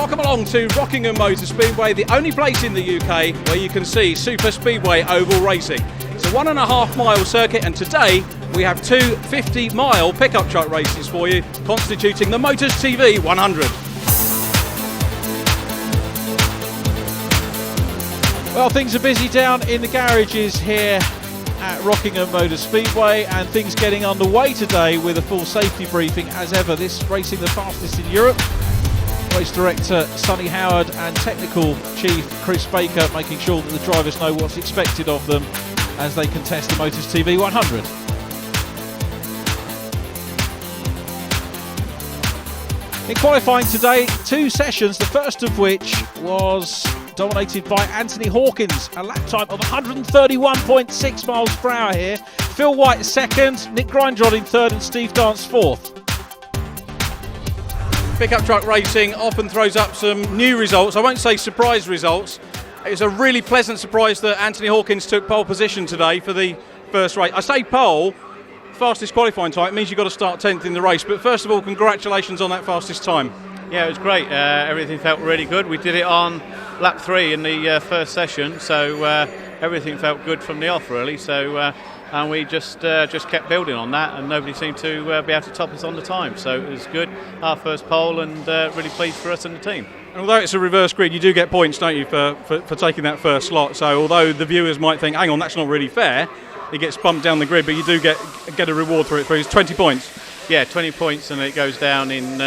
Welcome along to Rockingham Motor Speedway, the only place in the UK where you can see super speedway oval racing. It's a 1.5 mile circuit, and today we have two 50-mile pickup truck races for you, constituting the Motors TV 100. Well, things are busy down in the garages here at Rockingham Motor Speedway, and things getting underway today with a full safety briefing as ever. This racing the fastest in Europe. Race director Sonny Howard and technical chief Chris Baker making sure that the drivers know what's expected of them as they contest the Motors TV 100. In qualifying today, two sessions, the first of which was dominated by Anthony Hawkins, a lap time of 131.6 miles per hour here. Phil White second, Nick Grindrod in third, and Steve Dance fourth. Pickup truck racing often throws up some new results. I won't say surprise results. It was a really pleasant surprise that Anthony Hawkins took pole position today for the first race. I say pole, fastest qualifying time. It means you've got to start 10th in the race. But first of all, congratulations on that fastest time. Yeah, it was great. Everything felt really good. We did it on lap 3 in the first session, so everything felt good from the off, really. So and we just kept building on that, and nobody seemed to be able to top us on the time. So it was good. Our first pole, and really pleased for us and the team. And although it's a reverse grid, you do get points, don't you, for taking that first slot. So although the viewers might think, hang on, that's not really fair, it gets bumped down the grid, but you do get a reward for it. It's 20 points. Yeah, 20 points, and it goes down in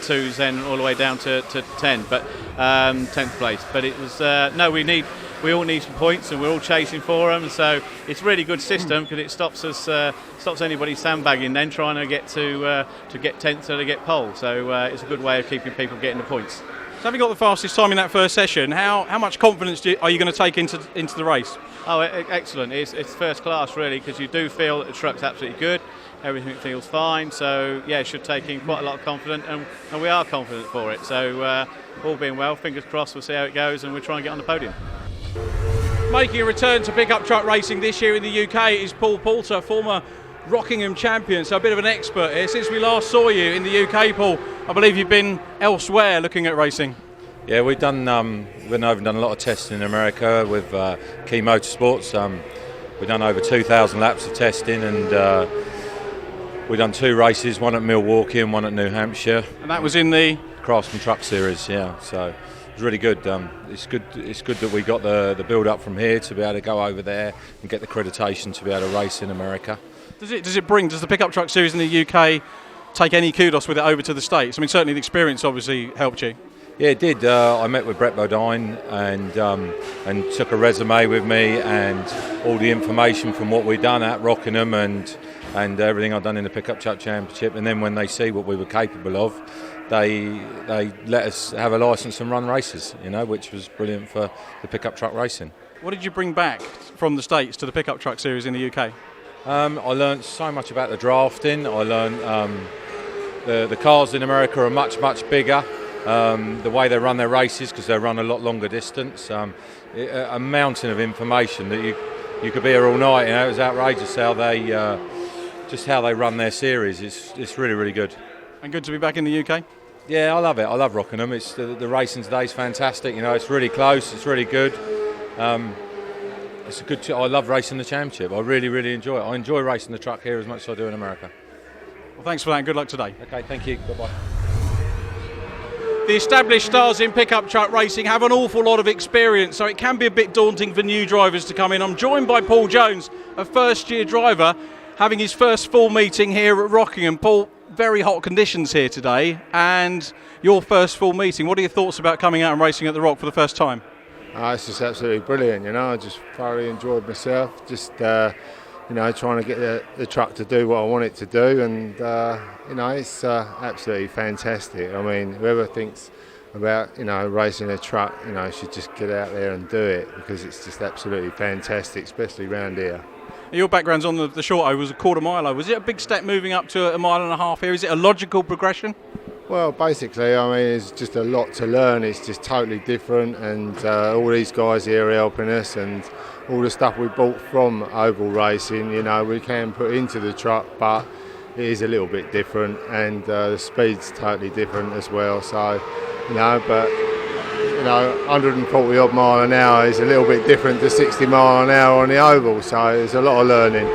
twos, then all the way down to 10, but 10th place. But it was we all need some points, and we're all chasing for them. So it's a really good system because it stops anybody sandbagging, then trying to get to get 10th or to get pole. So it's a good way of keeping people getting the points. So having got the fastest time in that first session, how much confidence are you going to take into the race? Oh, excellent! It's first class, really, because you do feel that the truck's absolutely good. Everything feels fine, so yeah, it should take in quite a lot of confidence, and we are confident for it. So all being well, fingers crossed, we'll see how it goes, and we'll try and get on the podium. Making a return to pickup truck racing this year in the UK is Paul Poulter, former Rockingham champion, so a bit of an expert here. Since we last saw you in the UK, Paul, I believe you've been elsewhere looking at racing. Yeah, we've been over and done a lot of testing in America with Key Motorsports. We've done over 2,000 laps of testing, and we've done 2 races, one at Milwaukee and one at New Hampshire. And that was in the Craftsman Truck Series, yeah. So it was really good. It's good that we got the build up from here to be able to go over there and get the accreditation to be able to race in America. Does the pickup truck series in the UK take any kudos with it over to the States? I mean, certainly the experience obviously helped you. Yeah, it did. I met with Brett Bodine and took a resume with me and all the information from what we'd done at Rockingham and everything I'd done in the Pickup Truck Championship. And then when they see what we were capable of, they let us have a licence and run races, which was brilliant for the pickup truck racing. What did you bring back from the States to the pickup truck series in the UK? I learned so much about the drafting. I learned the cars in America are much bigger. The way they run their races, because they run a lot longer distance. A mountain of information that you could be here all night. It was outrageous how they run their series. It's really good. And good to be back in the UK. Yeah, I love it. I love Rockingham. It's the racing today is fantastic. It's really close. It's really good. It's a good. I love racing the championship. I really enjoy it. I enjoy racing the truck here as much as I do in America. Well, thanks for that, and good luck today. Okay, thank you. Bye-bye. The established stars in pickup truck racing have an awful lot of experience, so it can be a bit daunting for new drivers to come in. I'm joined by Paul Jones, a first-year driver, having his first full meeting here at Rockingham. Paul, very hot conditions here today, and your first full meeting. What are your thoughts about coming out and racing at the Rock for the first time? It's just absolutely brilliant, I just thoroughly enjoyed myself, just trying to get the truck to do what I want it to do, and it's absolutely fantastic. I mean, whoever thinks about racing a truck, should just get out there and do it, because it's just absolutely fantastic, especially around here. Your background's on the short O, was a quarter mile. Was it a big step moving up to 1.5 miles here? Is it a logical progression? Well, basically, it's just a lot to learn. It's just totally different, and all these guys here are helping us, and all the stuff we bought from oval racing, we can put into the truck, but it is a little bit different, and the speed's totally different as well. So, but you know, 140 odd mile an hour is a little bit different to 60 mile an hour on the oval, so there's a lot of learning.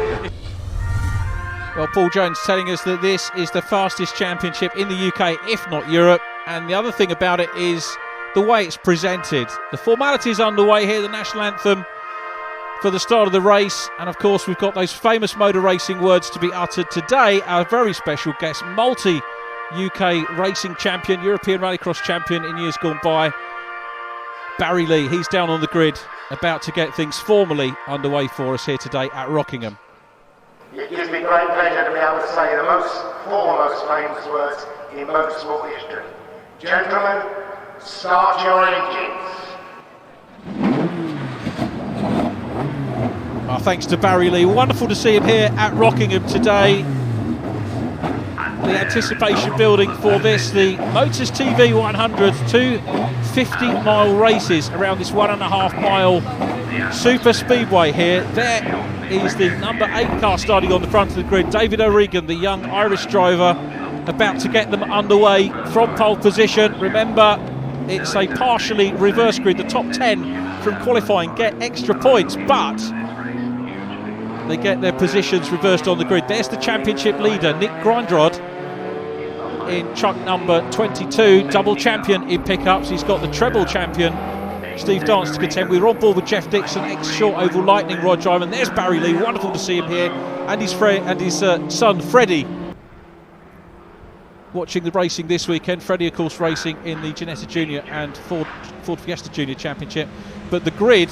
Well, Paul Jones telling us that this is the fastest championship in the UK, if not Europe. And the other thing about it is the way it's presented. The formalities underway here, the national anthem for the start of the race. And of course, we've got those famous motor racing words to be uttered today. Our very special guest, multi-UK racing champion, European Rallycross champion in years gone by, Barry Lee. He's down on the grid, about to get things formally underway for us here today at Rockingham. It gives me great pleasure to be able to say the foremost famous words in motorsport history. Gentlemen, start your engines. Well, thanks to Barry Lee. Wonderful to see him here at Rockingham today. The anticipation building for this, the Motors TV 100, two 50-mile races around this 1.5 mile super speedway here. There is the number 8 car starting on the front of the grid, David O'Regan, the young Irish driver, about to get them underway from pole position. Remember, it's a partially reverse grid. The top 10 from qualifying get extra points, but they get their positions reversed on the grid. There's the championship leader, Nick Grindrod, in truck number 22, double champion in pickups. He's got the treble champion, Steve Dance, to contend with. We're on board with Jeff Dixon, ex-short oval lightning rod driver. And there's Barry Lee. Wonderful to see him here, and his son Freddie watching the racing this weekend. Freddie, of course, racing in the Ginetta Junior and Ford Fiesta Junior Championship. But the grid,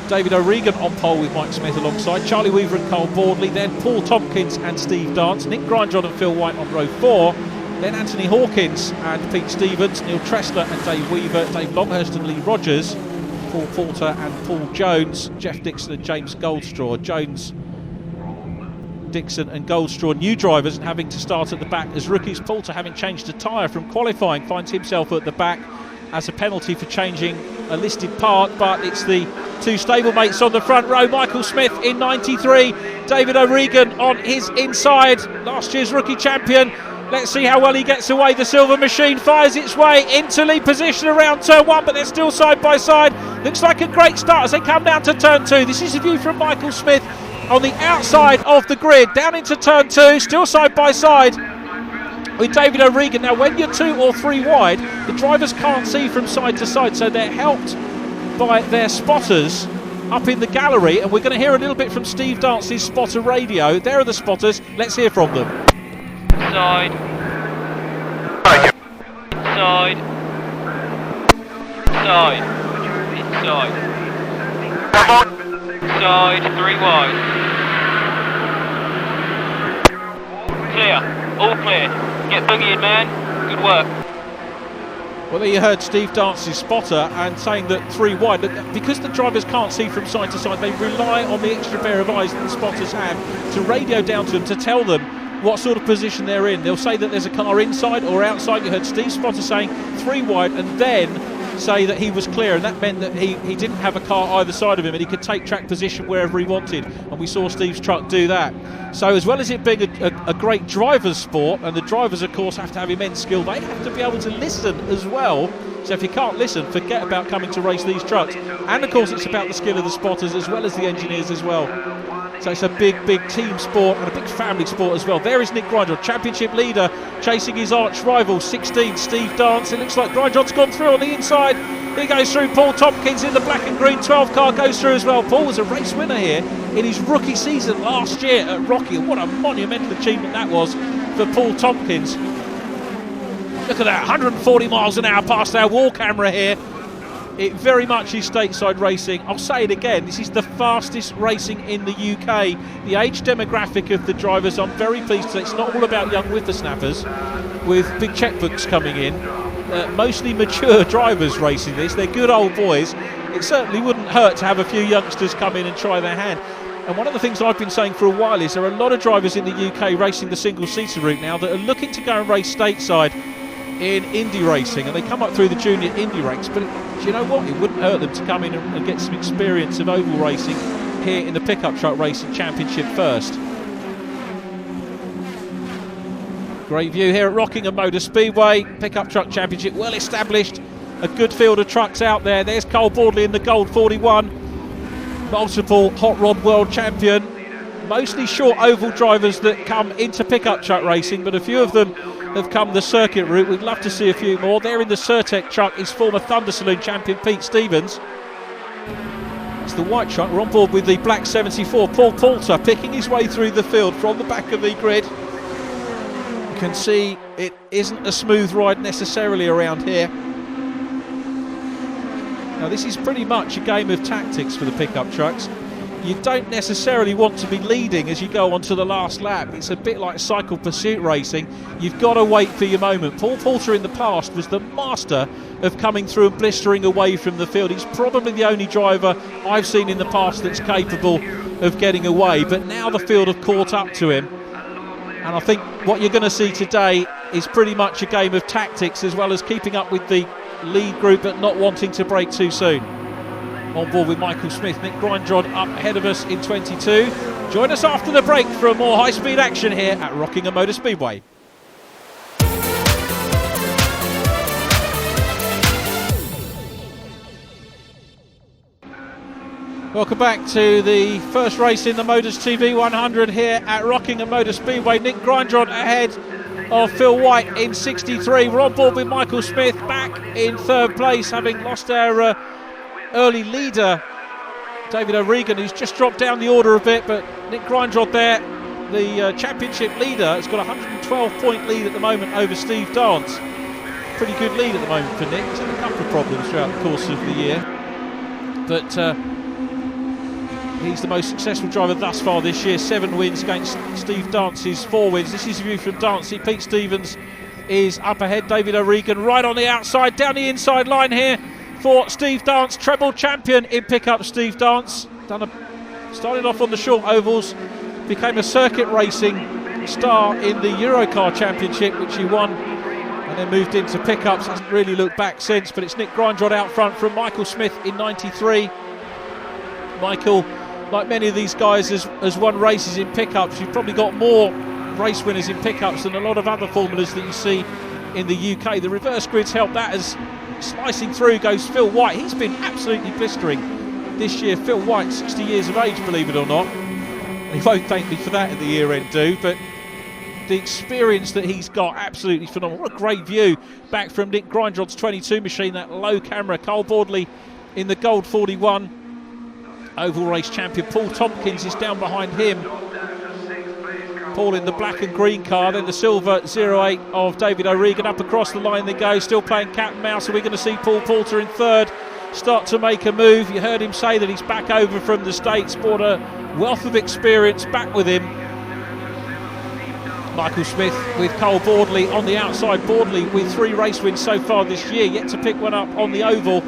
David O'Regan on pole with Mike Smith alongside, Charlie Weaver and Carl Boardley, then Paul Tompkins and Steve Dance, Nick Grindrod and Phil White on row 4, then Anthony Hawkins and Pete Stevens, Neil Tressler and Dave Weaver, Dave Longhurst and Lee Rogers, Paul Porter and Paul Jones, Jeff Dixon and James Goldstraw. Jones, Dixon and Goldstraw, new drivers and having to start at the back as rookies. Porter, having changed a tyre from qualifying, finds himself at the back as a penalty for changing a listed part, but it's the two stablemates on the front row. Michael Smith in 93, David O'Regan on his inside, last year's rookie champion. Let's see how well he gets away. The silver machine fires its way into lead position around turn 1, but they're still side by side. Looks like a great start as they come down to turn 2. This is a view from Michael Smith on the outside of the grid, down into turn 2, still side by side with David O'Regan. Now, when you're 2 or 3 wide, the drivers can't see from side to side, so they're helped by their spotters up in the gallery, and we're going to hear a little bit from Steve Dance's spotter radio. There are the spotters. Let's hear from them. Side. Inside. Side. Inside. Side. 3 wide. Clear. All clear. Get boogieing, man. Good work. Well, there you heard Steve Dance's spotter, and saying that 3 wide, because the drivers can't see from side to side, they rely on the extra pair of eyes that the spotters have to radio down to them to tell them what sort of position they're in. They'll say that there's a car inside or outside. You heard Steve Spotter saying 3 wide, and then say that he was clear, and that meant that he didn't have a car either side of him and he could take track position wherever he wanted, and we saw Steve's truck do that. So as well as it being a great driver's sport, and the drivers of course have to have immense skill, they have to be able to listen as well. So if you can't listen, forget about coming to race these trucks. And of course it's about the skill of the spotters as well as the engineers as well. So it's a big team sport and a big family sport as well. There is Nick Grindrod, championship leader, chasing his arch rival, 16, Steve Dance. It looks like Grindrod's gone through on the inside. He goes through. Paul Tompkins in the black and green 12 car goes through as well. Paul was a race winner here in his rookie season last year at Rockingham. What a monumental achievement that was for Paul Tompkins. Look at that, 140 miles an hour past our wall camera here. It very much is stateside racing. I'll say it again, this is the fastest racing in the UK. The age demographic of the drivers, I'm very pleased to say it's not all about young whippersnappers with big checkbooks coming in. Mostly mature drivers racing this. They're good old boys. It certainly wouldn't hurt to have a few youngsters come in and try their hand. And one of the things I've been saying for a while is there are a lot of drivers in the UK racing the single-seater route now that are looking to go and race stateside in Indy racing, and they come up through the junior Indy ranks, but do you know what, it wouldn't hurt them to come in and get some experience of oval racing here in the pickup truck racing championship first. Great view here at Rockingham Motor Speedway, pickup truck championship well established a good field of trucks out there. There's Cole Boardley in the gold 41, multiple hot rod world champion. Mostly short oval drivers that come into pickup truck racing, but a few of them have come the circuit route. We'd love to see a few more. There in the Certec truck is former Thunder Saloon champion Pete Stevens. It's the white truck. We're on board with the black 74. Paul Poulter picking his way through the field from the back of the grid. You can see it isn't a smooth ride necessarily around here. Now this is pretty much a game of tactics for the pickup trucks. You don't necessarily want to be leading as you go on to the last lap. It's a bit like cycle pursuit racing. You've got to wait for your moment. Paul Poulter in the past was the master of coming through and blistering away from the field. He's probably the only driver I've seen in the past that's capable of getting away, but now the field have caught up to him. And I think what you're going to see today is pretty much a game of tactics as well as keeping up with the lead group but not wanting to break too soon. On board with Michael Smith, Nick Grindrod up ahead of us in 22. Join us after the break for more high-speed action here at Rockingham Motor Speedway. Welcome back to the first race in the Motors TV 100 here at Rockingham Motor Speedway. Nick Grindrod ahead of Phil White in 63. We're on board with Michael Smith back in third place, having lost our early leader David O'Regan, who's just dropped down the order a bit, but Nick Grindrod there, the championship leader, has got a 112-point lead at the moment over Steve Dance. Pretty good lead at the moment for Nick. He's had a couple of problems throughout the course of the year, but he's the most successful driver thus far this year. 7 wins against Steve Dance's 4 wins. This is a view from Dancey. Pete Stevens is up ahead. David O'Regan right on the outside, down the inside line here for Steve Dance, treble champion in pickup. Steve Dance started off on the short ovals, became a circuit racing star in the Eurocar Championship, which he won, and then moved into pickups. Hasn't really looked back since, but it's Nick Grindrod out front from Michael Smith in 93. Michael, like many of these guys, has won races in pickups. You've probably got more race winners in pickups than a lot of other formulas that you see in the UK. The reverse grids help that, as slicing through goes Phil White. He's been absolutely blistering this year. Phil White, 60 years of age, believe it or not. He won't thank me for that at the year end, but the experience that he's got, absolutely phenomenal. What a great view back from Nick Grindrod's 22 machine, that low camera. Cole Boardley in the gold 41, oval race champion. Paul Tompkins is down behind him. Paul in the black and green car, then the silver 08 of David O'Regan. Up across the line they go, still playing cat and mouse. So we're going to see Paul Poulter in third start to make a move. You heard him say that he's back over from the States, brought a wealth of experience back with him. Michael Smith with Cole Boardley on the outside. Boardley with 3 race wins so far this year, yet to pick one up on the oval.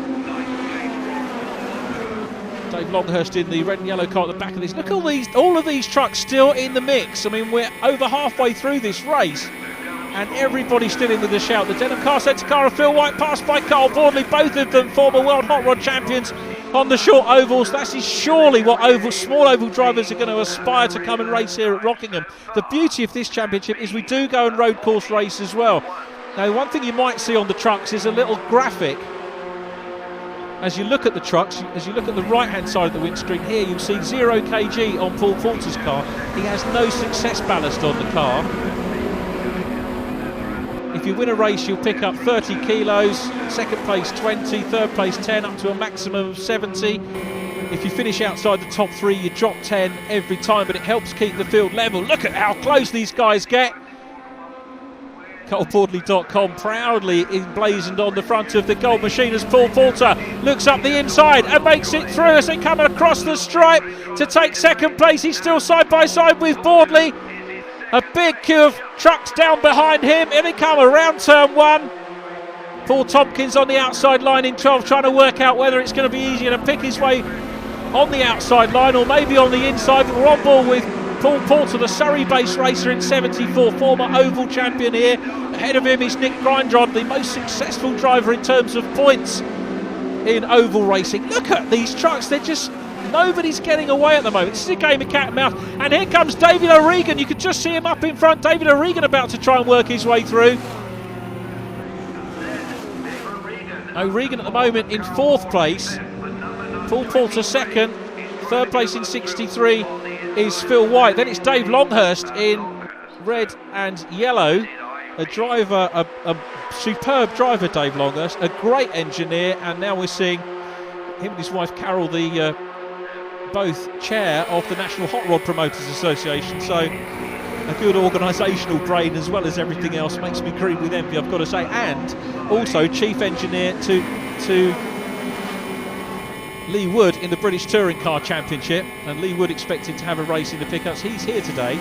Dave Longhurst in the red and yellow car at the back of this. Look at all of these trucks still in the mix. I mean, we're over halfway through this race and everybody's still in with a shout. The denim car set to car of Phil White, passed by Cole Boardley, both of them former world hot rod champions on the short ovals. That is surely what small oval drivers are going to aspire to come and race here at Rockingham. The beauty of this championship is we do go and road course race as well. Now, one thing you might see on the trucks is a little graphic. As you look at the trucks, as you look at the right-hand side of the windscreen here, you'll see 0 kg on Paul Poulter's car. He has no success ballast on the car. If you win a race, you'll pick up 30 kilos, second place 20, third place 10, up to a maximum of 70. If you finish outside the top 3, you drop 10 every time, but it helps keep the field level. Look at how close these guys get. ColeBoardley.com proudly emblazoned on the front of the gold machine as Paul Poulter looks up the inside and makes it through as they come across the stripe to take second place. He's still side by side with Boardley. A big queue of trucks down behind him. Here they come around turn 1. Paul Tompkins on the outside line in 12, trying to work out whether it's going to be easier to pick his way on the outside line or maybe on the inside. But we're on board with Paul Poulter, the Surrey-based racer in 74, former oval champion here. Ahead of him is Nick Grindrod, the most successful driver in terms of points in oval racing. Look at these trucks, they're just, nobody's getting away at the moment. This is a game of cat and mouse. And here comes David O'Regan. You can just see him up in front. David O'Regan about to try and work his way through. O'Regan at the moment in 4th place. Paul Poulter second. 3rd place in 63 is Phil White. Then it's Dave Longhurst in red and yellow. A driver, a superb driver, Dave Longhurst, a great engineer, and now we're seeing him and his wife Carol, the both chair of the National Hot Rod Promoters Association. So a good organisational brain as well as everything else. Makes me green with envy, I've got to say. And also chief engineer to Lee Wood in the British Touring Car Championship, and Lee Wood expected to have a race in the pickups. He's here today.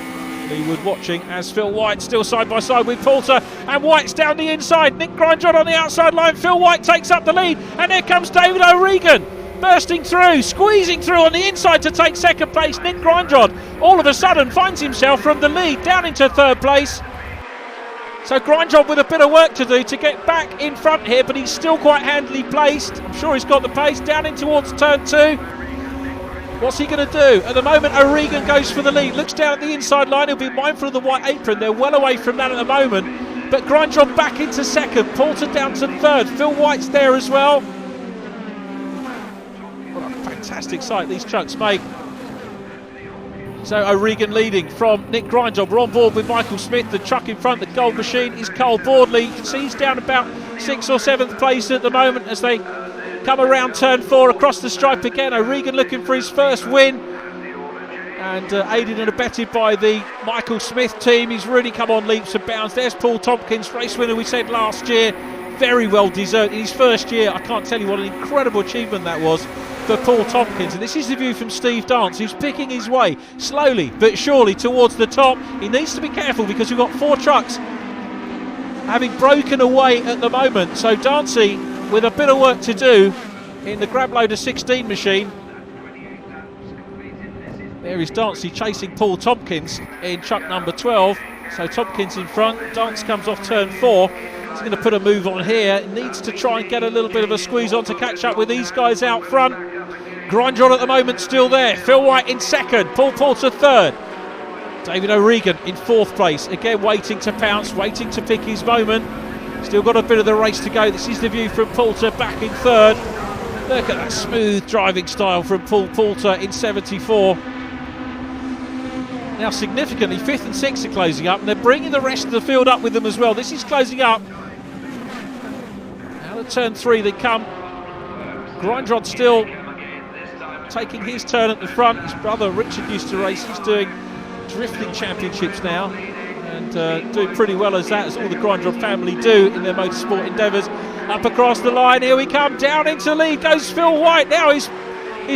Lee Wood watching as Phil White still side by side with Poulter, and White's down the inside. Nick Grindrod on the outside line. Phil White takes up the lead, and here comes David O'Regan bursting through, squeezing through on the inside to take 2nd place. Nick Grindrod all of a sudden finds himself from the lead down into 3rd place. So Grindrod with a bit of work to do to get back in front here, but he's still quite handily placed. I'm sure he's got the pace. Down in towards turn 2. What's he going to do? At the moment, O'Regan goes for the lead. Looks down at the inside line. He'll be mindful of the white apron. They're well away from that at the moment. But Grindrod back into 2nd. Poulter down to 3rd. Phil White's there as well. What a fantastic sight these trucks make. So O'Regan leading from Nick Grindrod. We're on board with Michael Smith. The truck in front, the gold machine, is Cole Boardley. You can see he's down about 6th or 7th place at the moment as they come around turn 4 across the stripe again. O'Regan looking for his first win, and aided and abetted by the Michael Smith team. He's really come on leaps and bounds. There's Paul Tompkins, race winner we said last year. Very well deserved in his first year. I can't tell you what an incredible achievement that was for Paul Tompkins. And this is the view from Steve Dance, who's picking his way slowly but surely towards the top. He needs to be careful because we've got 4 trucks having broken away at the moment. So Dancey with a bit of work to do in the grab loader 16 machine. There is Dancey chasing Paul Tompkins in truck number 12. So Tompkins in front. Dance comes off turn 4. He's going to put a move on here. Needs to try and get a little bit of a squeeze on to catch up with these guys out front. Grindrod at the moment still there. Phil White in 2nd. Paul Poulter 3rd. David O'Regan in 4th place. Again waiting to pounce, waiting to pick his moment. Still got a bit of the race to go. This is the view from Poulter back in 3rd. Look at that smooth driving style from Paul Poulter in 74. Now significantly 5th and 6th are closing up, and they're bringing the rest of the field up with them as well. This is closing up. Out of turn 3 they come. Grindrod still taking his turn at the front. His brother Richard used to race. He's doing drifting championships now, and doing pretty well as that, as all the Grindrod family do in their motorsport endeavours. Up across the line, here we come, down into lead goes Phil White. Now is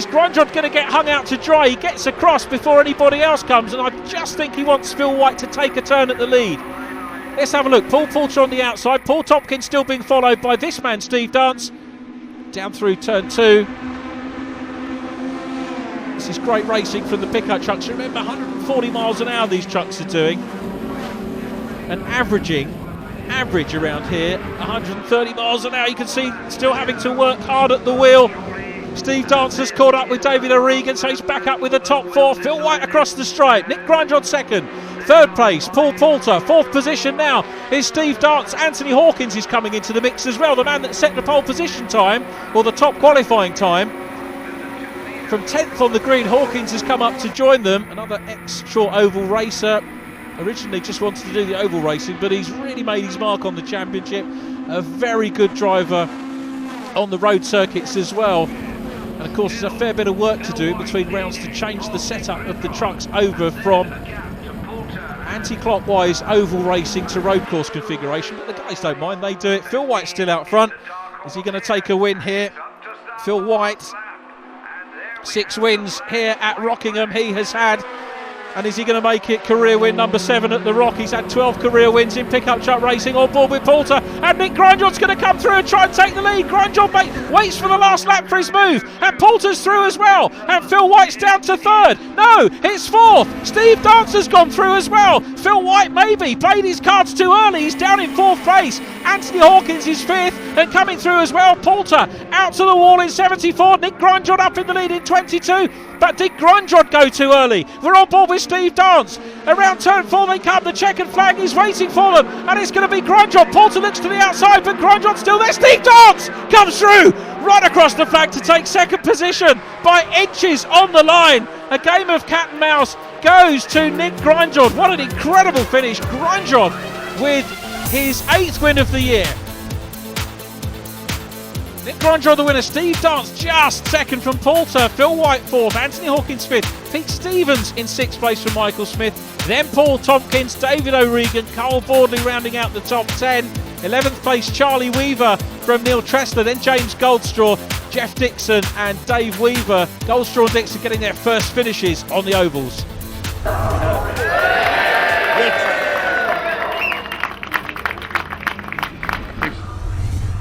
Grindrod going to get hung out to dry? He gets across before anybody else comes, and I just think he wants Phil White to take a turn at the lead. Let's have a look. Paul Poulter on the outside. Paul Tompkins still being followed by this man, Steve Dance. Down through turn 2. This is great racing from the pickup trucks. Remember, 140 miles an hour these trucks are doing, and average around here 130 miles an hour. You can see still having to work hard at the wheel. Steve Dance has caught up with David O'Regan, so he's back up with the top 4. Phil White across the stripe. Nick Grindrod 2nd. 3rd place, Paul Poulter. 4th position now is Steve Dance. Anthony Hawkins is coming into the mix as well, the man that set the pole position time, or the top qualifying time. From 10th on the green, Hawkins has come up to join them. Another ex-short oval racer. Originally just wanted to do the oval racing, but he's really made his mark on the championship. A very good driver on the road circuits as well. And of course there's a fair bit of work to do in between rounds to change the setup of the trucks over from anti-clockwise oval racing to road course configuration. But the guys don't mind, they do it. Phil White's still out front. Is he going to take a win here? Phil White, 6 wins here at Rockingham he has had. And is he going to make it career win number 7 at the Rock? He's had 12 career wins in pickup truck racing, on board with Poulter. And Nick Grindrod's going to come through and try and take the lead. Grindrod waits for the last lap for his move. And Poulter's through as well. And Phil White's down to 3rd. No, it's 4th. Steve Dance has gone through as well. Phil White maybe played his cards too early. He's down in 4th place. Anthony Hawkins is 5th and coming through as well. Poulter out to the wall in 74. Nick Grindrod up in the lead in 22. But did Grindrod go too early? We're on board with Steve Dance. Around turn 4 they come, the checkered flag is waiting for them, and it's going to be Grindrod. Porter looks to the outside, but Grindrod's still there. Steve Dance comes through right across the flag to take second position by inches on the line. A game of cat and mouse goes to Nick Grindrod. What an incredible finish. Grindrod with his 8th win of the year. Nick Grindrod the winner, Steve Dance just second from Porter, Phil White 4th, Anthony Hawkins 5th, Pete Stevens in 6th place from Michael Smith, then Paul Tompkins, David O'Regan, Carl Boardley rounding out the top 10, 11th place Charlie Weaver from Neil Tressler, then James Goldstraw, Jeff Dixon and Dave Weaver. Goldstraw and Dixon getting their first finishes on the ovals.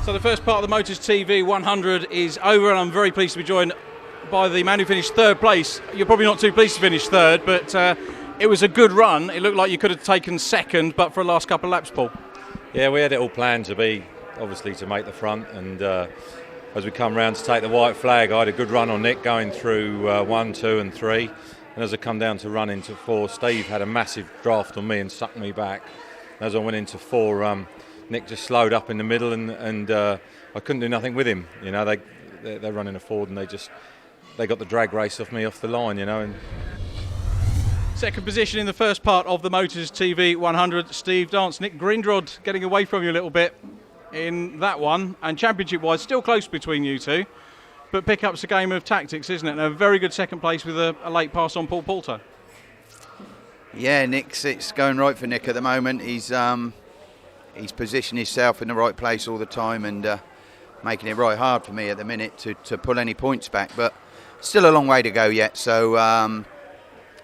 So the first part of the Motors TV 100 is over, and I'm very pleased to be joined by the man who finished 3rd place. You're probably not too pleased to finish 3rd, but it was a good run. It looked like you could have taken 2nd, but for the last couple of laps, Paul. Yeah, we had it all planned to be, obviously, to make the front, and as we come round to take the white flag, I had a good run on Nick going through 1, 2 and 3, and as I come down to run into 4, Steve had a massive draft on me and sucked me back. As I went into 4, Nick just slowed up in the middle, and I couldn't do nothing with him. You know, they're running a Ford, and they got the drag race off me off the line. You know. And second position in the first part of the Motors TV 100, Steve Dance. Nick Grindrod getting away from you a little bit in that one, and championship-wise, still close between you two. But pick-up's a game of tactics, isn't it? And a very good second place with a late pass on Paul Poulter. Yeah, it's going right for Nick at the moment. He's positioned himself in the right place all the time, and making it right hard for me at the minute to pull any points back. But still a long way to go yet, so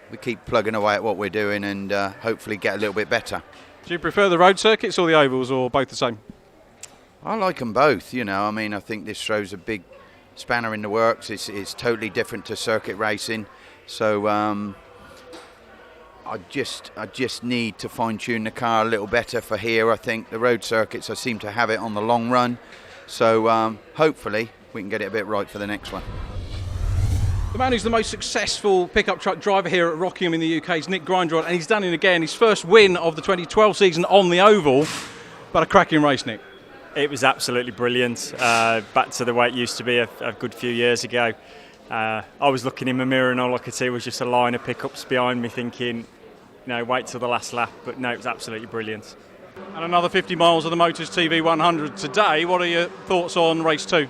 we keep plugging away at what we're doing, and hopefully get a little bit better. Do you prefer the road circuits or the ovals, or both the same? I like them both, you know. I mean, I think this throws a big spanner in the works. It's totally different to circuit racing, so I just need to fine-tune the car a little better for here. I think the road circuits, I seem to have it on the long run, so hopefully we can get it a bit right for the next one. The man who's the most successful pickup truck driver here at Rockingham in the UK is Nick Grindrod, and he's done it again. His first win of the 2012 season on the oval, but a cracking race, Nick. It was absolutely brilliant. Back to the way it used to be a good few years ago. I was looking in the mirror, and all I could see was just a line of pickups behind me, thinking, wait till the last lap. But no, it was absolutely brilliant. And another 50 miles of the Motors TV 100 today. What are your thoughts on race 2?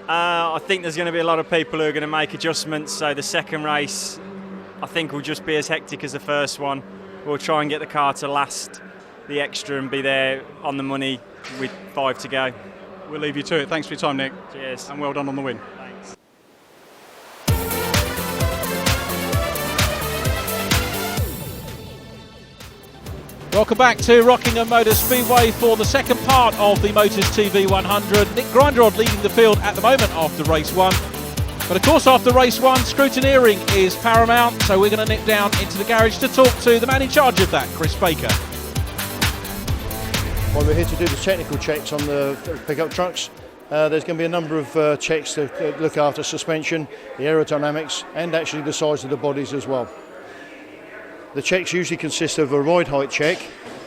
I think there's going to be a lot of people who are going to make adjustments. So the second race, I think, will just be as hectic as the first one. We'll try and get the car to last the extra and be there on the money with 5 to go. We'll leave you to it. Thanks for your time, Nick. Cheers. And well done on the win. Thanks. Welcome back to Rockingham Motor Speedway for the second part of the Motors TV 100. Nick Grindrod leading the field at the moment after race 1. But of course, after race 1, scrutineering is paramount, so we're going to nip down into the garage to talk to the man in charge of that, Chris Baker. Well, we're here to do the technical checks on the pickup trucks. There's going to be a number of checks to look after suspension, the aerodynamics, and actually the size of the bodies as well. The checks usually consist of a ride height check,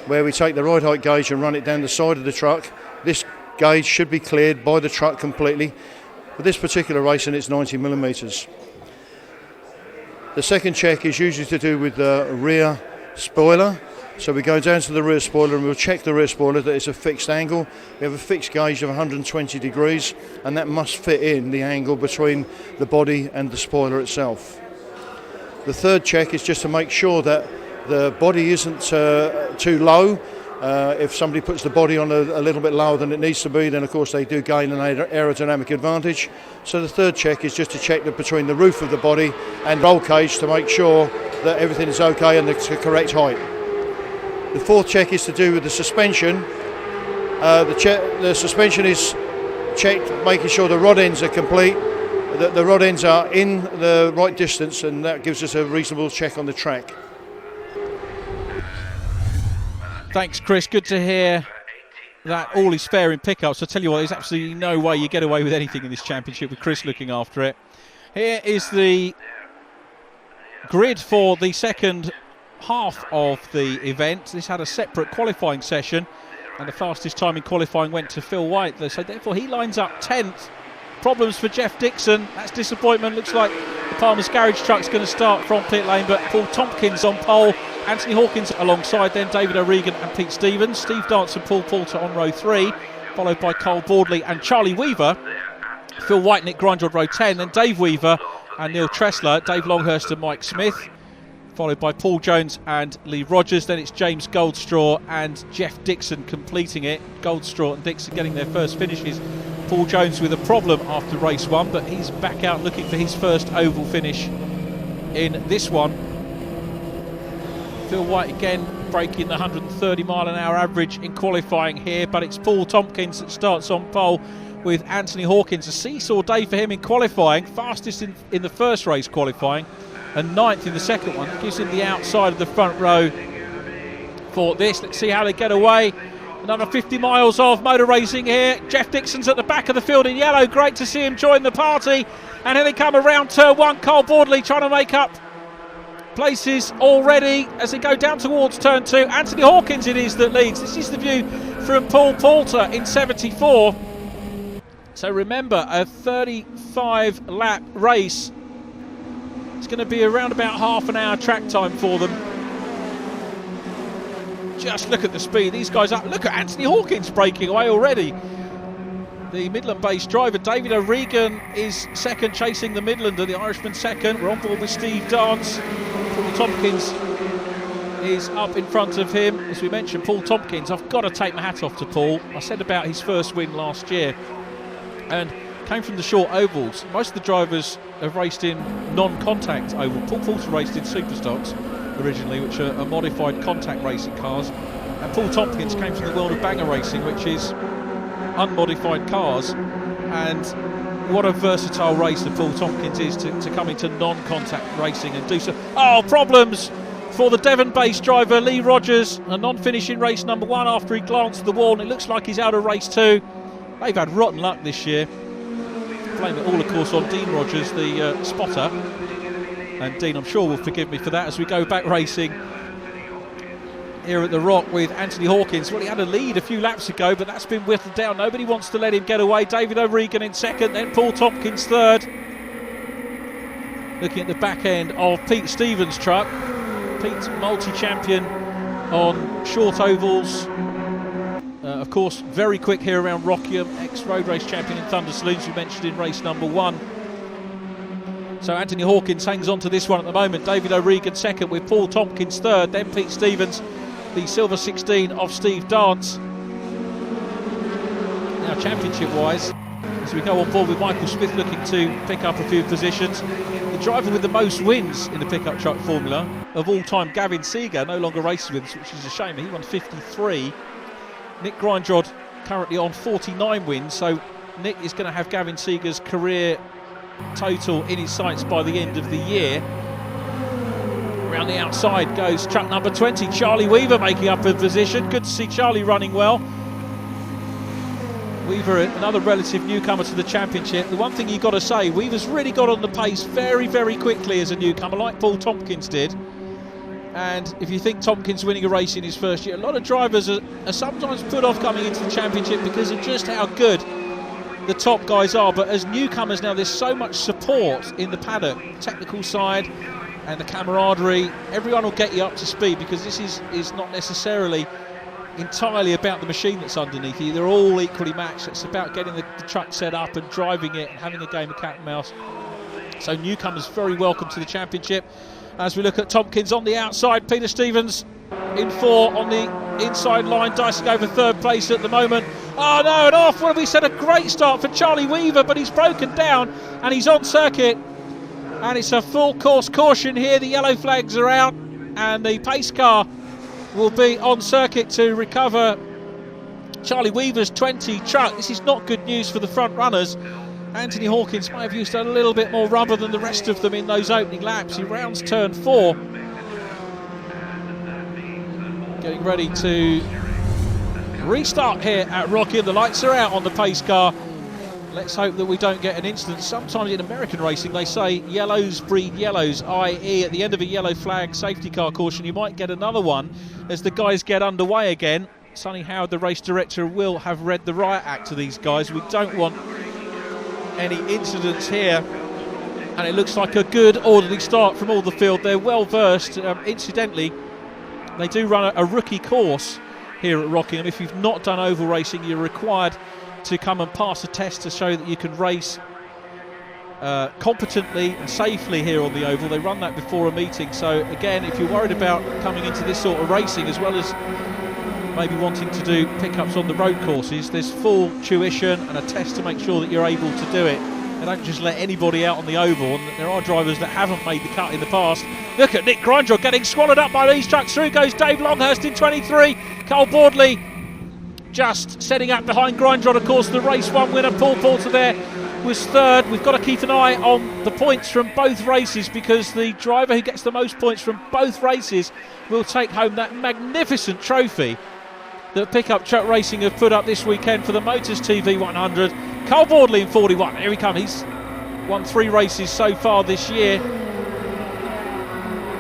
where we take the ride height gauge and run it down the side of the truck. This gauge should be cleared by the truck completely. For this particular racing, it's 90 millimetres. The second check is usually to do with the rear spoiler. So we go down to the rear spoiler and we'll check the rear spoiler that it's a fixed angle. We have a fixed gauge of 120 degrees, and that must fit in the angle between the body and the spoiler itself. The third check is just to make sure that the body isn't too low. If somebody puts the body on a little bit lower than it needs to be, then of course they do gain an aerodynamic advantage. So the third check is just to check that between the roof of the body and roll cage to make sure that everything is okay and the correct height. The fourth check is to do with the suspension. The suspension is checked, making sure the rod ends are complete, that the rod ends are in the right distance, and that gives us a reasonable check on the track. Thanks, Chris. Good to hear that all is fair in pickups. I tell you what, there's absolutely no way you get away with anything in this championship with Chris looking after it. Here is the grid for the second half of the event. This had a separate qualifying session, and the fastest time in qualifying went to Phil White, so therefore he lines up 10th. Problems for Jeff Dixon, that's disappointment. Looks like the Palmer's Garage truck's going to start from pit lane, but Paul Tompkins on pole, Anthony Hawkins alongside, then David O'Regan and Pete Stevens, Steve Dance and Paul Poulter on row 3, followed by Cole Boardley and Charlie Weaver, Phil White, Nick Grindrod row 10, then Dave Weaver and Neil Tressler, Dave Longhurst and Mike Smith, followed by Paul Jones and Lee Rogers. Then it's James Goldstraw and Jeff Dixon completing it. Goldstraw and Dixon getting their first finishes. Paul Jones with a problem after race 1, but he's back out looking for his first oval finish in this one. Phil White again breaking the 130 mile an hour average in qualifying here, but it's Paul Tompkins that starts on pole with Anthony Hawkins. A seesaw day for him in qualifying, fastest in the first race qualifying and 9th in the second one. That gives him the outside of the front row for this. Let's see how they get away. Another 50 miles of motor racing here. Jeff Dixon's at the back of the field in yellow. Great to see him join the party. And here they come around turn 1. Cole Boardley trying to make up places already as they go down towards turn 2. Anthony Hawkins it is that leads. This is the view from Paul Poulter in 74. So remember, a 35 lap race. It's going to be around about half an hour track time for them. Just look at the speed. These guys up. Look at Anthony Hawkins breaking away already. The Midland-based driver, David O'Regan, is second, chasing the Midlander, the Irishman second. We're on board with Steve Dance. Paul Tompkins is up in front of him. As we mentioned, Paul Tompkins, I've got to take my hat off to Paul. I said about his first win last year. And came from the short ovals. Most of the drivers have raced in non-contact oval. Paul Poulter raced in Superstocks originally, which are modified contact racing cars. And Paul Tompkins came from the world of banger racing, which is unmodified cars. And what a versatile racer Paul Tompkins is to come into non-contact racing and do so. Oh, problems for the Devon-based driver Lee Rogers. A non-finish in race number 1 after he glanced at the wall, and it looks like he's out of race 2. They've had rotten luck this year. Blame it all, of course, on Dean Rogers, the spotter. And Dean, I'm sure, will forgive me for that as we go back racing here at the Rock with Anthony Hawkins. Well, he had a lead a few laps ago, but that's been whittled down. Nobody wants to let him get away. David O'Regan in second, then Paul Tompkins third. Looking at the back end of Pete Stevens' truck. Pete's multi-champion on short ovals. Of course, very quick here around Rockingham, ex-road race champion in Thunder Saloons, we mentioned in race number 1. So Anthony Hawkins hangs on to this one at the moment. David O'Regan second with Paul Tompkins third, then Pete Stevens, the silver 16 of Steve Dance. Now championship-wise, as we go on board with Michael Smith looking to pick up a few positions. The driver with the most wins in the pickup truck formula of all time, Gavin Seeger, no longer races with us, which is a shame. He won 53. Nick Grindrod currently on 49 wins, so Nick is going to have Gavin Seeger's career total in his sights by the end of the year. Around the outside goes truck number 20, Charlie Weaver making up a position. Good to see Charlie running well. Weaver, another relative newcomer to the championship. The one thing you've got to say, Weaver's really got on the pace very, very quickly as a newcomer, like Paul Tompkins did. And if you think Tompkins winning a race in his first year, a lot of drivers are sometimes put off coming into the championship because of just how good the top guys are. But as newcomers now, there's so much support in the paddock, technical side and the camaraderie. Everyone will get you up to speed because this is not necessarily entirely about the machine that's underneath you. They're all equally matched. It's about getting the truck set up and driving it and having a game of cat and mouse. So newcomers very welcome to the championship. As we look at Tompkins on the outside, Peter Stevens in 4 on the inside line, dicing over third place at the moment. Oh no, and off. What have we said? A great start for Charlie Weaver, but he's broken down and he's on circuit. And it's a full course caution here. The yellow flags are out and the pace car will be on circuit to recover Charlie Weaver's 20 truck. This is not good news for the front runners. Anthony Hawkins might have used a little bit more rubber than the rest of them in those opening laps. He rounds turn 4. Getting ready to restart here at Rockingham. The lights are out on the pace car. let's hope that we don't get an incident. Sometimes in American racing they say yellows breed yellows, i.e. at the end of a yellow flag safety car caution you might get another one as the guys get underway again. Sonny Howard, the race director, will have read the riot act to these guys. We don't want any incidents here. And it looks like a good orderly start from all the field. They're well versed. Incidentally, they do run a rookie course here at Rockingham. If you've not done oval racing, you're required to come and pass a test to show that you can race competently and safely here on the oval. They run that before a meeting. So again, if you're worried about coming into this sort of racing as well as maybe wanting to do pickups on the road courses, there's full tuition and a test to make sure that you're able to do it. They don't just let anybody out on the oval, and there are drivers that haven't made the cut in the past. Look at Nick Grindrod getting swallowed up by these trucks. Through goes Dave Longhurst in 23. Cole Boardley just setting up behind Grindrod. Of course, the race one winner, Paul Porter, there was third. We've got to keep an eye on the points from both races because the driver who gets the most points from both races will take home that magnificent trophy that Pickup Truck Racing have put up this weekend for the Motors TV 100. Cole Boardley in 41. Here he comes. He's won 3 races so far this year.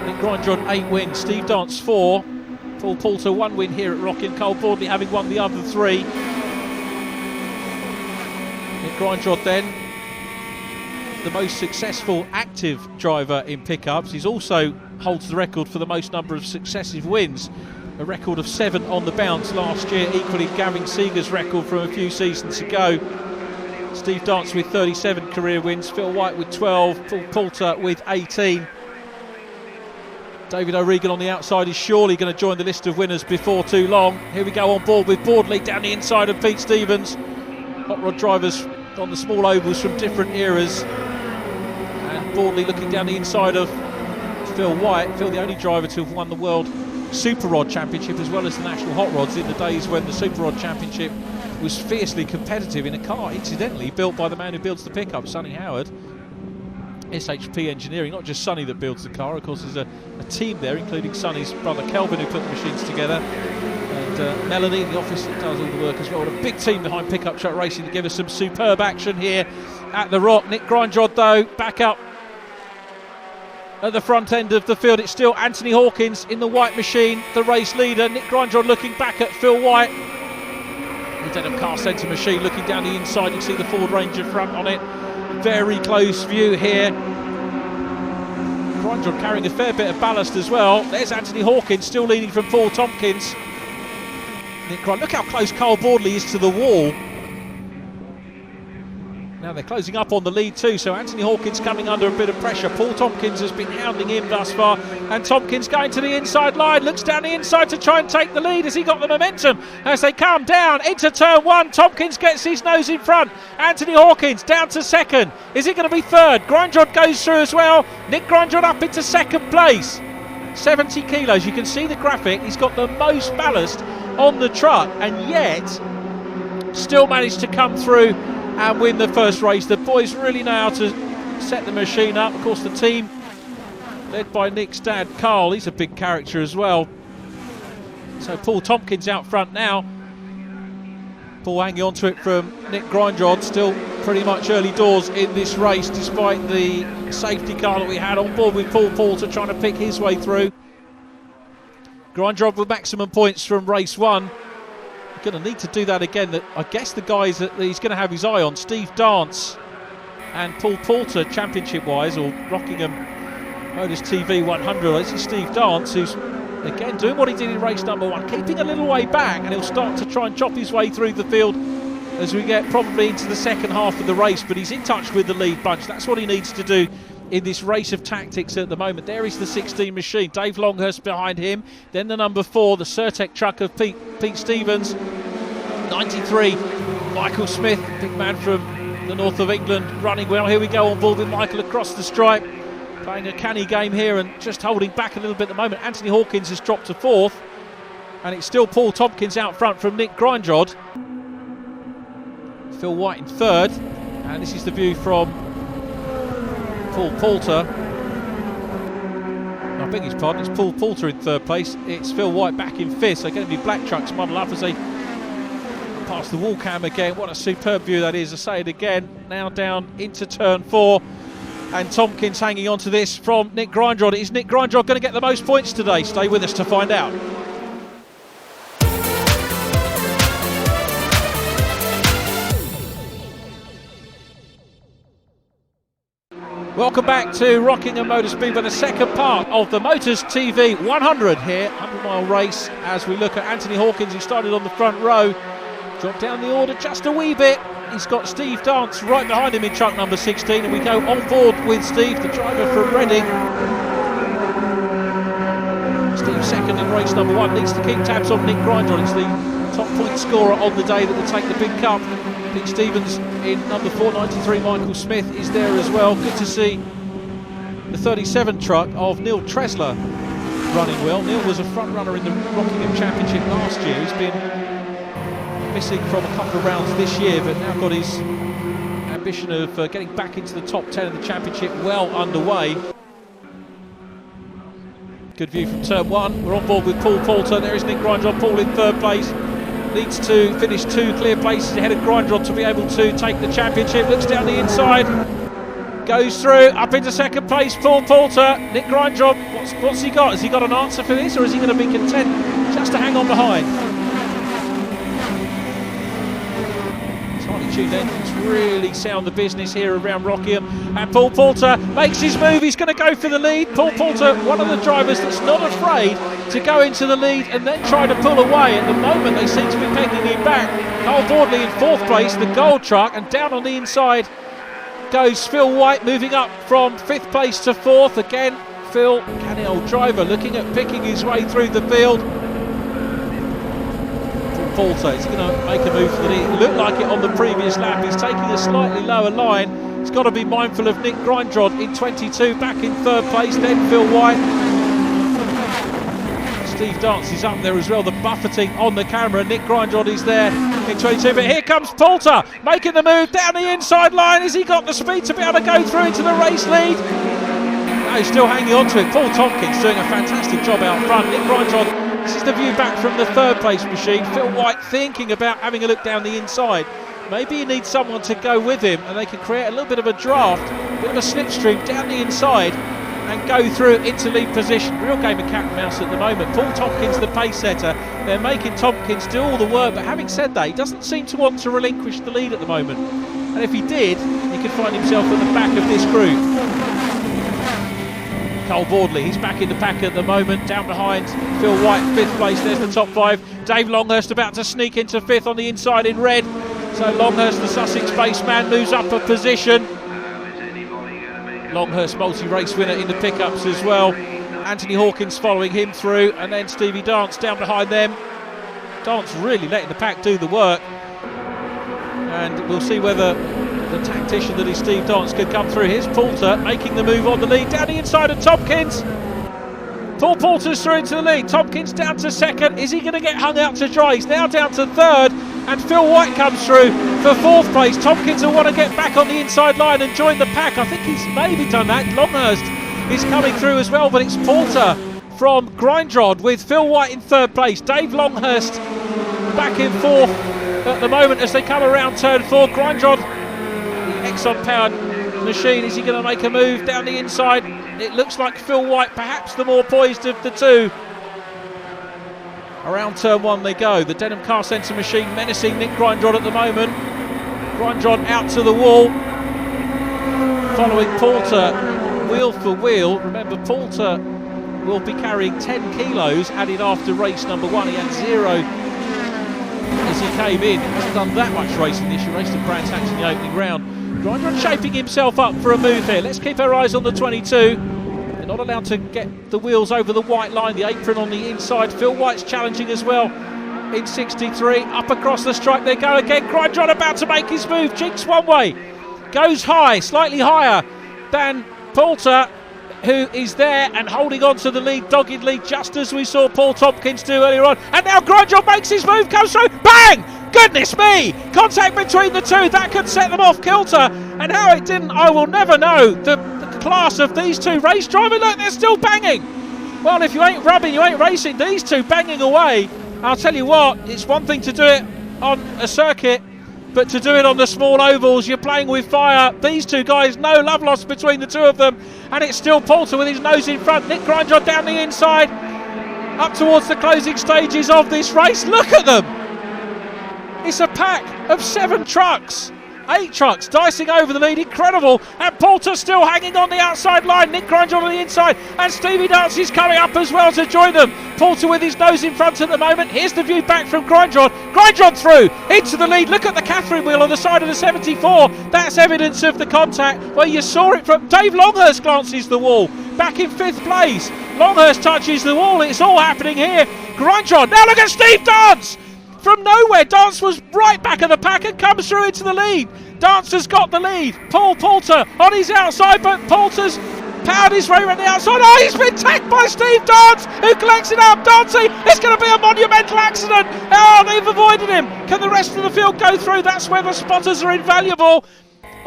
Nick Grindrod 8 wins. Steve Dance 4. Paul Poulter 1 win here at Rockingham. Cole Boardley having won the other 3. Nick Grindrod then the most successful active driver in pickups. He also holds the record for the most number of successive wins. A record of 7 on the bounce last year, equally Gavin Seeger's record from a few seasons ago. Steve Dance with 37 career wins, Phil White with 12, Paul Poulter with 18. David O'Regan on the outside is surely going to join the list of winners before too long. Here we go on board with Boardley down the inside of Pete Stevens. Hot rod drivers on the small ovals from different eras. And Boardley looking down the inside of Phil White. Phil, the only driver to have won the World Super Rod Championship as well as the National Hot Rods in the days when the Super Rod Championship was fiercely competitive in a car incidentally built by the man who builds the pickup, Sonny Howard. SHP Engineering, not just Sonny that builds the car, of course there's a team there including Sonny's brother Kelvin who put the machines together, and Melanie in the office that does all the work as well. A big team behind Pickup Truck Racing to give us some superb action here at the Rock. Nick Grindrod though back up at the front end of the field. It's still Anthony Hawkins in the white machine, the race leader. Nick Grindrod looking back at Phil White. The Denham Car Centre machine looking down the inside. You can see the Ford Ranger front on it. Very close view here. Grindrod carrying a fair bit of ballast as well. There's Anthony Hawkins still leading from Paul Tompkins. Nick Grindrod, look how close Cole Boardley is to the wall. Now they're closing up on the lead too, so Anthony Hawkins coming under a bit of pressure. Paul Tompkins has been hounding him thus far, and Tompkins going to the inside line, looks down the inside to try and take the lead. Has he got the momentum as they come down into turn 1? Tompkins gets his nose in front. Anthony Hawkins down to second. Is he going to be third? Grindrod goes through as well. Nick Grindrod up into second place. 70 kilos, you can see the graphic. He's got the most ballast on the truck and yet still managed to come through and win the first race. The boys really know how to set the machine up. Of course the team led by Nick's dad Carl, he's a big character as well. So Paul Tompkins out front now. Paul hanging on to it from Nick Grindrod, still pretty much early doors in this race despite the safety car that we had on board with Paul Poulter trying to pick his way through. Grindrod with maximum points from race 1. Going to need to do that again. I guess the guys that he's going to have his eye on, Steve Dance and Paul Poulter, championship wise, or Rockingham Motors TV 100. This is Steve Dance, who's again doing what he did in race number 1, keeping a little way back, and he'll start to try and chop his way through the field as we get probably into the second half of the race, but he's in touch with the lead bunch. That's what he needs to do in this race of tactics at the moment. There is the 16 machine, Dave Longhurst behind him, then the number 4, the Certec truck of Pete Stevens, 93, Michael Smith, big man from the north of England, running well. Here we go on board with Michael across the stripe, playing a canny game here and just holding back a little bit at the moment. Anthony Hawkins has dropped to 4th, and it's still Paul Tompkins out front from Nick Grindrod. Phil White in 3rd, and this is the view from Paul Poulter. I beg his pardon, it's Paul Poulter in 3rd place. It's Phil White back in 5th, so going to be black trucks muddle up as they past the wall cam again. What a superb view that is. I say it again. Now down into turn 4. And Tompkins hanging on to this from Nick Grindrod. Is Nick Grindrod going to get the most points today? Stay with us to find out. Welcome back to Rockingham Motor Speedway, the second part of the Motors TV 100 here, 100-mile race, as we look at Anthony Hawkins, who started on the front row, dropped down the order just a wee bit. He's got Steve Dance right behind him in truck number 16, and we go on board with Steve, the driver from Reading. Steve second in race number 1, needs to keep tabs on Nick Grindrod. It's the top point scorer on the day that will take the big cup. Pete Stevens in number 493, Michael Smith is there as well. Good to see the 37 truck of Neil Tresler running well. Neil was a front runner in the Rockingham Championship last year. He's been missing from a couple of rounds this year, but now got his ambition of getting back into the top 10 of the championship well underway. Good view from turn 1. We're on board with Paul Poulter. There is Nick Grindrod. Paul in third place. Needs to finish 2 clear places ahead of Grindrod to be able to take the championship. Looks down the inside, goes through, up into second place, Paul Poulter. Nick Grindrod, what's he got? Has he got an answer for this, or is he going to be content just to hang on behind? Tightly tuned engines really sound the business here around Rockingham. And Paul Poulter makes his move, he's going to go for the lead. Paul Poulter, one of the drivers that's not afraid to go into the lead and then try to pull away. At the moment they seem to be pegging him back. Carl Bordley in 4th place, the gold truck, and down on the inside goes Phil White, moving up from 5th place to 4th. Again, Phil, canny old driver, looking at picking his way through the field. Poulter, is he going to make a move for the lead? It looked like it on the previous lap. He's taking a slightly lower line. He's got to be mindful of Nick Grindrod in 22, back in 3rd place, then Phil White. Steve Dance is up there as well, the buffeting on the camera. Nick Grindrod is there in 22, but here comes Poulter making the move down the inside line. Has he got the speed to be able to go through into the race lead? No, he's still hanging on to it. Paul Tompkins doing a fantastic job out front. Nick Grindrod, this is the view back from the 3rd place machine. Phil White thinking about having a look down the inside. Maybe he needs someone to go with him and they can create a little bit of a draft, a bit of a slipstream down the inside and go through into lead position. Real game of cat and mouse at the moment. Paul Tompkins, the pace setter. They're making Tompkins do all the work, but having said that, he doesn't seem to want to relinquish the lead at the moment. And if he did, he could find himself at the back of this group. Carl Bordley, he's back in the pack at the moment, down behind Phil White, 5th place. There's the top 5. Dave Longhurst about to sneak into 5th on the inside in red. So Longhurst, the Sussex based man, moves up a position. Longhurst, multi-race winner in the pickups as well. Anthony Hawkins following him through, and then Stevie Dance down behind them. Dance really letting the pack do the work, and we'll see whether the tactician that is Steve Dance could come through. Here's Poulter making the move on the lead, down the inside of Tompkins. Paul Poulter's through into the lead. Tompkins down to 2nd. Is he going to get hung out to dry? He's now down to 3rd, and Phil White comes through for 4th place. Tompkins will want to get back on the inside line and join the pack. I think he's maybe done that. Longhurst is coming through as well, but it's Poulter from Grindrod with Phil White in 3rd place. Dave Longhurst back in 4th at the moment as they come around turn 4. Grindrod, the Exxon powered machine, is he going to make a move down the inside? It looks like Phil White, perhaps the more poised of the two. Around turn 1 they go. The Denham Car Centre machine menacing Nick Grindrod at the moment. Grindrod out to the wall, following Poulter wheel for wheel. Remember, Poulter will be carrying 10 kilos added after race number 1. He had 0 as he came in. He hasn't done that much racing this year. Raced at Brands Hatch in the opening round. Grindrod shaping himself up for a move here. Let's keep our eyes on the 22. They're not allowed to get the wheels over the white line, the apron on the inside. Phil White's challenging as well in 63. Up across the stripe they go again. Grindrod about to make his move. Jinx one way. Goes high, slightly higher than Poulter, who is there and holding on to the lead doggedly, just as we saw Paul Tompkins do earlier on. And now Grindrod makes his move, comes through, bang! Goodness me! Contact between the two, that could set them off kilter. And how it didn't, I will never know. The class of these two race drivers, look, they're still banging. Well, if you ain't rubbing, you ain't racing. These two banging away. I'll tell you what, it's one thing to do it on a circuit, but to do it on the small ovals, you're playing with fire. These two guys, no love lost between the two of them, and it's still Poulter with his nose in front. Nick Grindrod down the inside, up towards the closing stages of this race. Look at them! It's a pack of 7 trucks. 8 trucks dicing over the lead, incredible, and Poulter still hanging on the outside line, Nick Grindrod on the inside, and Stevie Dance is coming up as well to join them. Poulter with his nose in front at the moment. Here's the view back from Grindrod. Grindrod through into the lead. Look at the Catherine wheel on the side of the 74. That's evidence of the contact where you saw it from. Dave Longhurst glances the wall, back in 5th place. Longhurst touches the wall. It's all happening here. Grindrod, now look at Steve Dance! From nowhere, Dance was right back of the pack and comes through into the lead. Dance has got the lead. Paul Poulter on his outside, but Poulter's powered his way around the outside. Oh, he's been tagged by Steve Dance, who collects it up. Dancey, it's going to be a monumental accident. Oh, they've avoided him. Can the rest of the field go through? That's where the spotters are invaluable.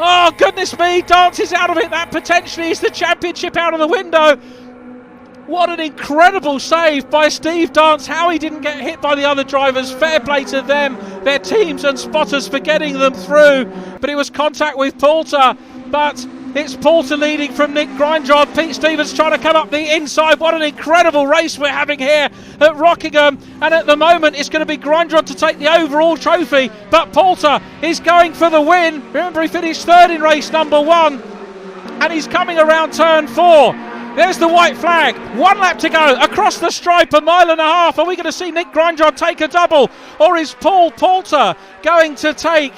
Oh, goodness me, Dance is out of it. That potentially is the championship out of the window. What an incredible save by Steve Dance. How he didn't get hit by the other drivers. Fair play to them, their teams and spotters for getting them through. But it was contact with Poulter. But it's Poulter leading from Nick Grindrod. Pete Stevens trying to come up the inside. What an incredible race we're having here at Rockingham. And at the moment it's going to be Grindrod to take the overall trophy. But Poulter is going for the win. Remember, he finished 3rd in race number 1. And he's coming around turn 4. There's the white flag. 1 lap to go. Across the stripe, 1.5 miles. Are we going to see Nick Grindrod take a double? Or is Paul Poulter going to take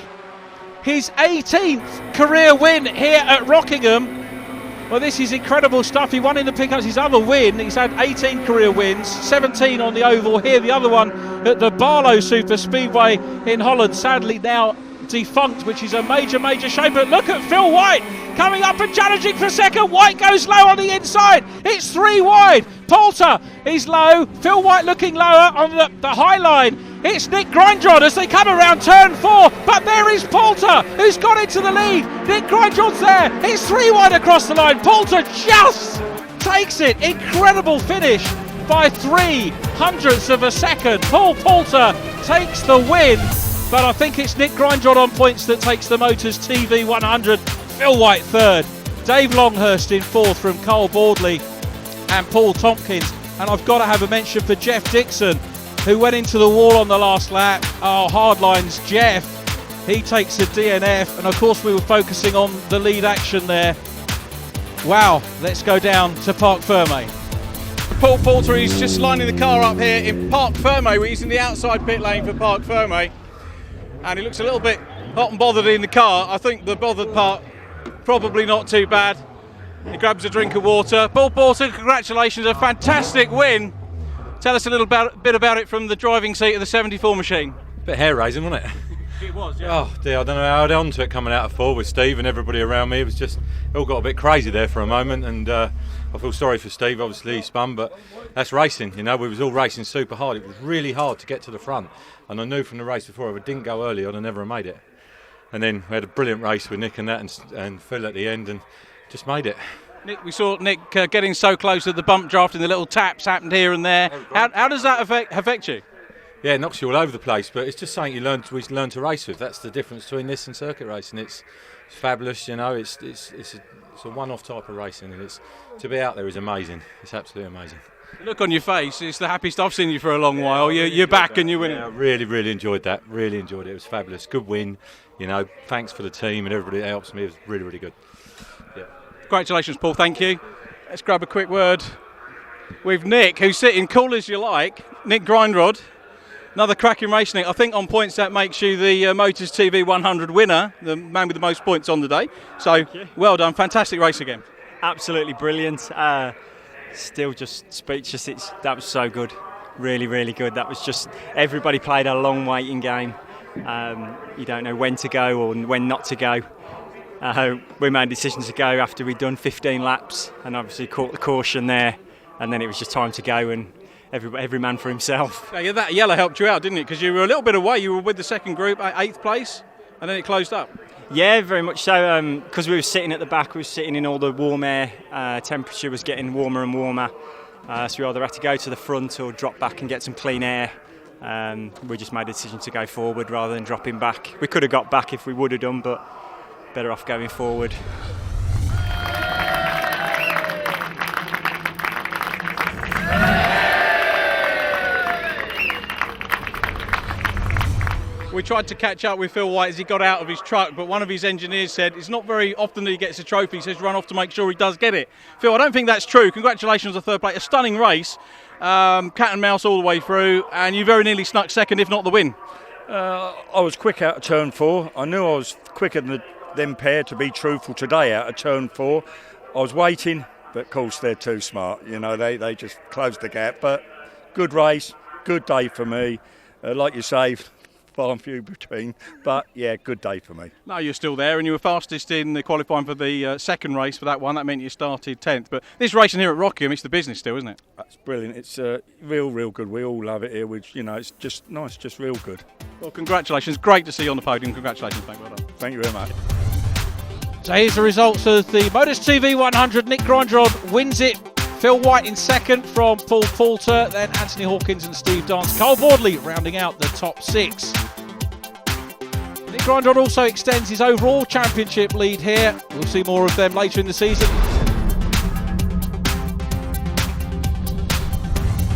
his 18th career win here at Rockingham? Well, this is incredible stuff. He won in the pickups. His other win, he's had 18 career wins, 17 on the oval here. The other one at the Barlow Super Speedway in Holland, sadly now defunct, which is a major shame. But look at Phil White coming up and challenging for second. White goes low on the inside. It's 3 wide. Poulter is low. Phil White looking lower on the high line. It's Nick Grindrod as they come around turn 4. But there is Poulter, who's got into the lead. Nick Grindrod's there. It's 3 wide across the line. Poulter just takes it. Incredible finish by 0.03 of a second. Paul Poulter takes the win. But I think it's Nick Grindrod on points that takes the Motors TV 100. Phil White 3rd. Dave Longhurst in 4th from Carl Boardley and Paul Tompkins. And I've got to have a mention for Jeff Dixon, who went into the wall on the last lap. Oh, hardlines Jeff. He takes a DNF. And of course we were focusing on the lead action there. Wow, let's go down to Parc Ferme. Paul Poulter is just lining the car up here in Parc Ferme. We're using the outside pit lane for Parc Ferme. And he looks a little bit hot and bothered in the car. I think the bothered part, probably not too bad. He grabs a drink of water. Paul Poulter, congratulations, a fantastic win. Tell us a little bit about it from the driving seat of the 74 machine. Bit hair raising, wasn't it? It was, yeah. Oh dear, I don't know how I held on to it coming out of 4 with Steve and everybody around me. It was just, it all got a bit crazy there for a moment, and I feel sorry for Steve. Obviously he spun, but that's racing, you know. We was all racing super hard. It was really hard to get to the front, and I knew from the race before if I didn't go early I'd have never made it. And then we had a brilliant race with Nick and that, and Phil at the end, and just made it. Nick, we saw Nick getting so close that the bump draft and the little taps happened here and there. How does that affect you? Yeah, it knocks you all over the place, but it's just something we learn to race with. That's the difference between this and circuit racing. It's fabulous, you know. It's a one-off type of racing, and it's to be out there is amazing. It's absolutely amazing. The look on your face, it's the happiest I've seen you for a long while. You're back and you're winning. Yeah, I really enjoyed that. Really enjoyed it. It was fabulous. Good win. You know, thanks for the team and everybody that helps me. It was really good. Yeah. Congratulations, Paul. Thank you. Let's grab a quick word with Nick, who's sitting cool as you like. Nick Grindrod. Another cracking race, Nick. I think on points that makes you the Motors TV 100 winner, the man with the most points on the day. So, well done. Fantastic race again. Absolutely brilliant. Still just speechless. That was so good. Really good. That was just, everybody played a long waiting game. You don't know when to go or when not to go. We made decisions to go after we'd done 15 laps, and obviously caught the caution there, and then it was just time to go, and every man for himself. Yeah, that yellow helped you out, didn't it? Because you were a little bit away. You were with the second group at 8th place, and then it closed up. Yeah, very much so. Because we were sitting at the back, we were sitting in all the warm air. Temperature was getting warmer and warmer. So we either had to go to the front or drop back and get some clean air. We just made a decision to go forward rather than dropping back. We could have got back if we would have done, but better off going forward. We tried to catch up with Phil White as he got out of his truck, but one of his engineers said it's not very often that he gets a trophy. He says run off to make sure he does get it. Phil, I don't think that's true. Congratulations on the third place. A stunning race, cat and mouse all the way through, and you very nearly snuck second, if not the win. I was quick out of turn 4. I knew I was quicker than them pair, to be truthful, today out of turn 4. I was waiting, but of course they're too smart. You know, they just closed the gap. But good race, good day for me. Like you say, far and few between, but yeah, good day for me. No, you're still there, and you were fastest in the qualifying for the second race for that one. That meant you started 10th. But this racing here at Rockingham, it's the business still, isn't it? That's brilliant. It's real good. We all love it here. Which, you know, it's just nice, just real good. Well, congratulations. Great to see you on the podium. Congratulations, mate. Well done. Thank you very much. So here's the results of the Motors TV 100. Nick Grindrod wins it. Phil White in second from Paul Poulter, then Anthony Hawkins and Steve Dance. Carl Bordley rounding out the top 6. Nick Grindrod also extends his overall championship lead here. We'll see more of them later in the season.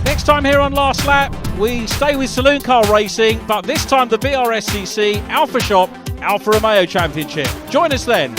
Next time here on Last Lap, we stay with saloon car racing, but this time the BRSCC Alpha Shop Alfa Romeo Championship. Join us then.